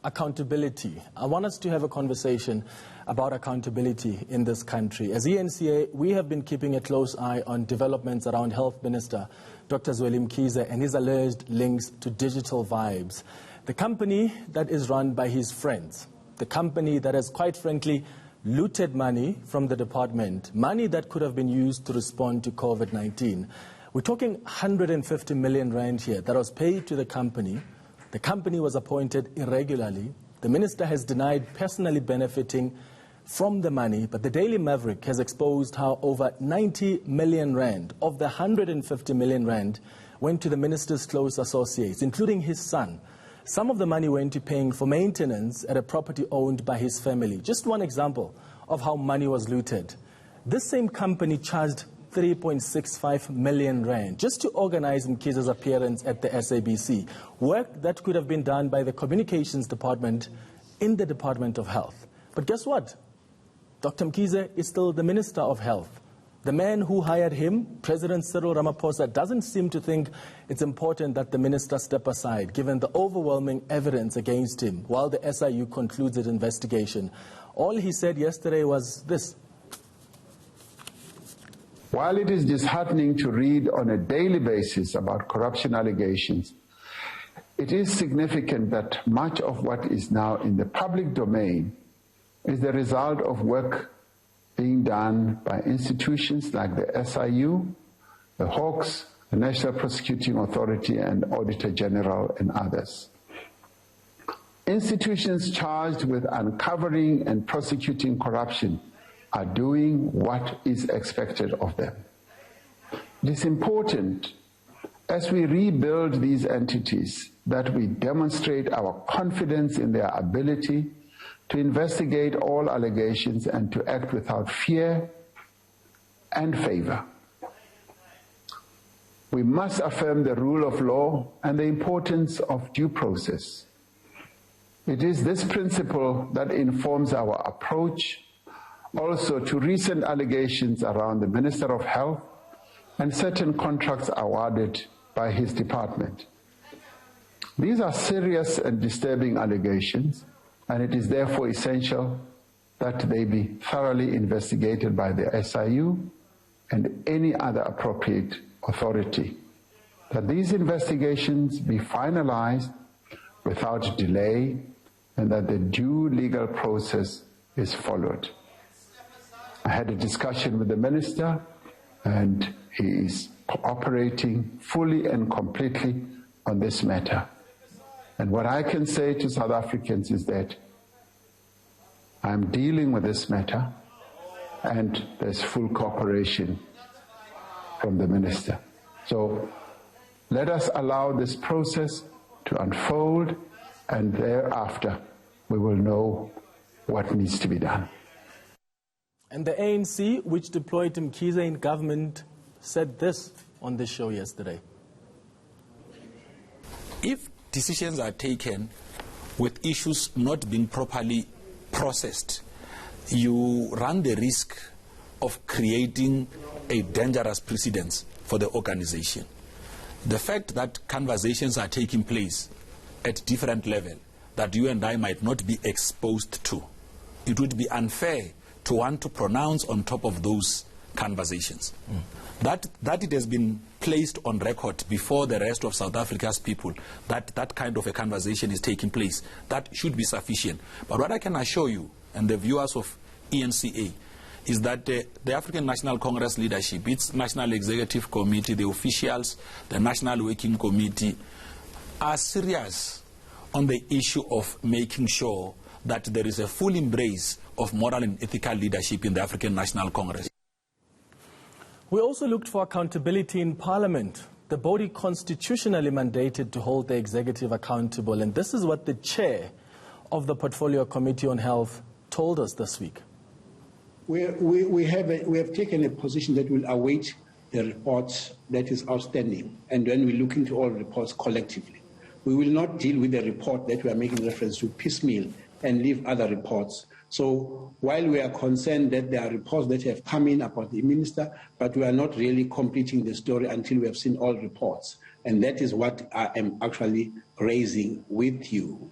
accountability. I want us to have a conversation about accountability in this country. As eNCA, we have been keeping a close eye on developments around Health Minister Dr. Zweli Mkhize and his alleged links to Digital Vibes, the company that is run by his friends, the company that has quite frankly looted money from the department, money that could have been used to respond to COVID-19. We're talking 150 million rand here that was paid to the company. The company was appointed irregularly. The minister has denied personally benefiting from the money, but the Daily Maverick has exposed how over 90 million rand of the 150 million rand went to the minister's close associates, including his son. Some of the money went to paying for maintenance at a property owned by his family. Just one example of how money was looted. This same company charged 3.65 million rand just to organize Mkhize's appearance at the SABC, work that could have been done by the communications department in the Department of Health. But guess what? Dr. Mkhize is still the Minister of Health. The man who hired him, President Cyril Ramaphosa, doesn't seem to think it's important that the minister step aside, given the overwhelming evidence against him, while the SIU concludes its investigation. All he said yesterday was this. While it is disheartening to read on a daily basis about corruption allegations, it is significant that much of what is now in the public domain is the result of work being done by institutions like the SIU, the Hawks, the National Prosecuting Authority, and Auditor General, and others. Institutions charged with uncovering and prosecuting corruption are doing what is expected of them. It is important, as we rebuild these entities, that we demonstrate our confidence in their ability to investigate all allegations and to act without fear and favor. We must affirm the rule of law and the importance of due process. It is this principle that informs our approach also to recent allegations around the Minister of Health and certain contracts awarded by his department. These are serious and disturbing allegations, and it is therefore essential that they be thoroughly investigated by the SIU and any other appropriate authority, that these investigations be finalized without delay, and that the due legal process is followed. I had a discussion with the minister, and he is cooperating fully and completely on this matter. And what I can say to South Africans is that I'm dealing with this matter, and there's full cooperation from the minister. So let us allow this process to unfold, and thereafter we will know what needs to be done. And the ANC, which deployed Mkhize in government, said this on this show yesterday. If decisions are taken with issues not being properly processed, you run the risk of creating a dangerous precedent for the organization. The fact that conversations are taking place at different levels that you and I might not be exposed to, it would be unfair to want to pronounce on top of those conversations. That it has been placed on record before the rest of South Africa's people that that kind of a conversation is taking place, that should be sufficient. But what I can assure you and the viewers of eNCA is that the African National Congress leadership, its National Executive Committee, the officials, the National Working Committee, are serious on the issue of making sure that there is a full embrace of moral and ethical leadership in the African National Congress. We also looked for accountability in Parliament, the body constitutionally mandated to hold the executive accountable. And this is what the chair of the Portfolio Committee on Health told us this week. We have taken a position that will await the report that is outstanding, and then we look into all reports collectively. We will not deal with the report that we are making reference to piecemeal and leave other reports. So while we are concerned that there are reports that have come in about the minister, but we are not really completing the story until we have seen all reports. And that is what I am actually raising with you.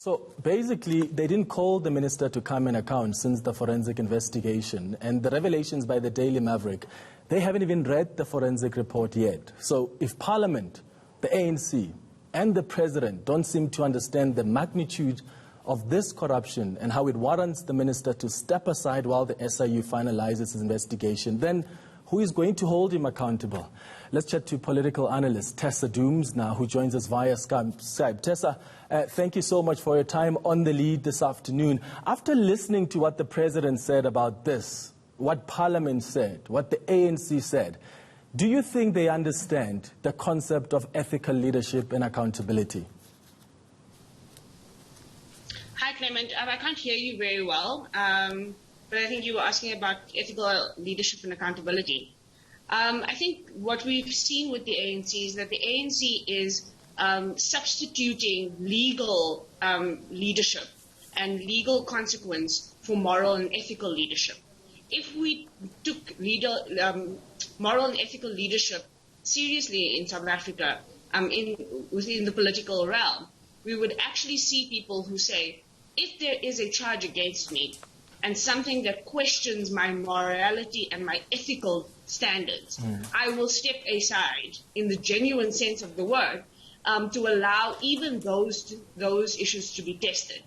So basically, they didn't call the minister to come and account since the forensic investigation. And the revelations by the Daily Maverick, they haven't even read the forensic report yet. So if Parliament, the ANC, and the President don't seem to understand the magnitude of this corruption and how it warrants the minister to step aside while the SIU finalizes its investigation, then who is going to hold him accountable? Let's chat to political analyst Tessa Dooms now, who joins us via Skype. Tessa, thank you so much for your time on The Lead this afternoon. After listening to what the President said about this, what Parliament said, what the ANC said, do you think they understand the concept of ethical leadership and accountability? Hi, Clement. I can't hear you very well, but I think you were asking about ethical leadership and accountability. I think what we've seen with the ANC is that the ANC is substituting legal leadership and legal consequence for moral and ethical leadership. If we took moral and ethical leadership seriously in South Africa, within the political realm, we would actually see people who say, if there is a charge against me and something that questions my morality and my ethical standards, I will step aside in the genuine sense of the word to allow even those issues to be tested.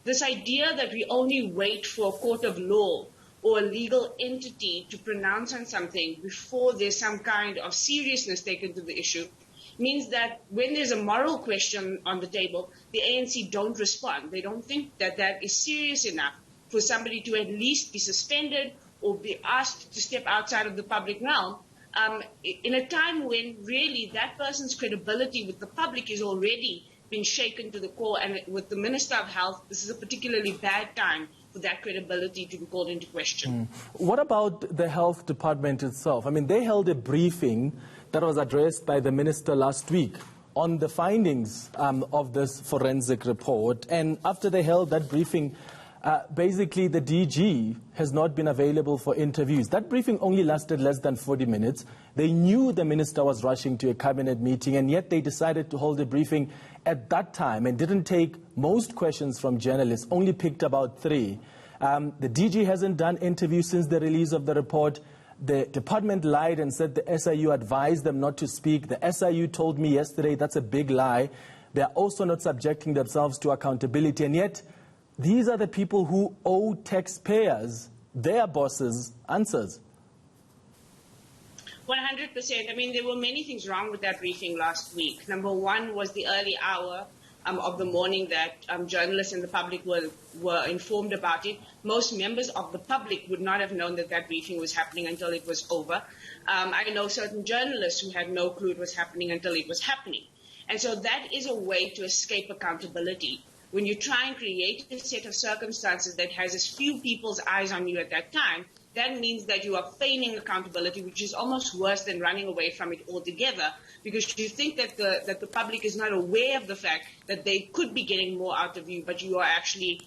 This idea that we only wait for a court of law or a legal entity to pronounce on something before there's some kind of seriousness taken to the issue means that when there's a moral question on the table, the ANC don't respond. They don't think that that is serious enough for somebody to at least be suspended or be asked to step outside of the public realm in a time when really that person's credibility with the public is already been shaken to the core. And with the Minister of Health, this is a particularly bad time for that credibility to be called into question. What about the Health Department itself? I mean, they held a briefing that was addressed by the minister last week on the findings of this forensic report. And after they held that briefing, basically the DG has not been available for interviews. That briefing only lasted less than 40 minutes. They knew the minister was rushing to a cabinet meeting, and yet they decided to hold a briefing at that time and didn't take most questions from journalists, only picked about 3. The DG hasn't done interviews since the release of the report. The department lied and said the SIU advised them not to speak. The SIU told me yesterday that's a big lie. They're also not subjecting themselves to accountability. And yet, these are the people who owe taxpayers, their bosses, answers. 100%. I mean, there were many things wrong with that briefing last week. Number one was the early hour of the morning that journalists and the public were informed about it. Most members of the public would not have known that that briefing was happening until it was over. I know certain journalists who had no clue it was happening until it was happening. And so that is a way to escape accountability. When you try and create a set of circumstances that has as few people's eyes on you at that time, that means that you are feigning accountability, which is almost worse than running away from it altogether, because you think that the public is not aware of the fact that they could be getting more out of you, but you are actually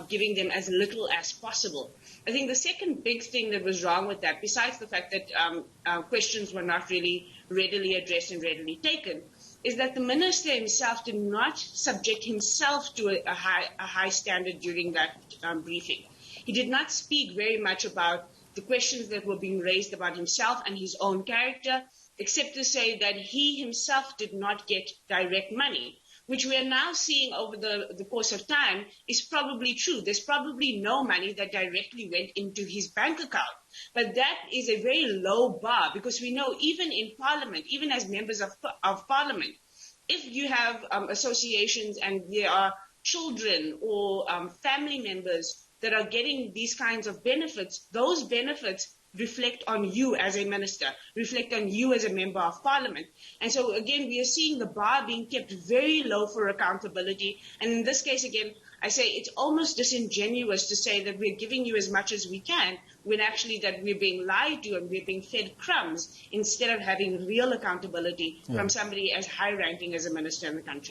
giving them as little as possible. I think the second big thing that was wrong with that, besides the fact that questions were not really readily addressed and readily taken, is that the minister himself did not subject himself to a high standard during that briefing. He did not speak very much about the questions that were being raised about himself and his own character, except to say that he himself did not get direct money, which we are now seeing over the course of time is probably true. There's probably no money that directly went into his bank account. But that is a very low bar, because we know even in Parliament, even as members of Parliament, if you have associations and there are children or family members that are getting these kinds of benefits, those benefits reflect on you as a minister, reflect on you as a member of Parliament. And so, again, we are seeing the bar being kept very low for accountability. And in this case, again, I say it's almost disingenuous to say that we're giving you as much as we can, when actually that we're being lied to and we're being fed crumbs instead of having real accountability from somebody as high-ranking as a minister in the country.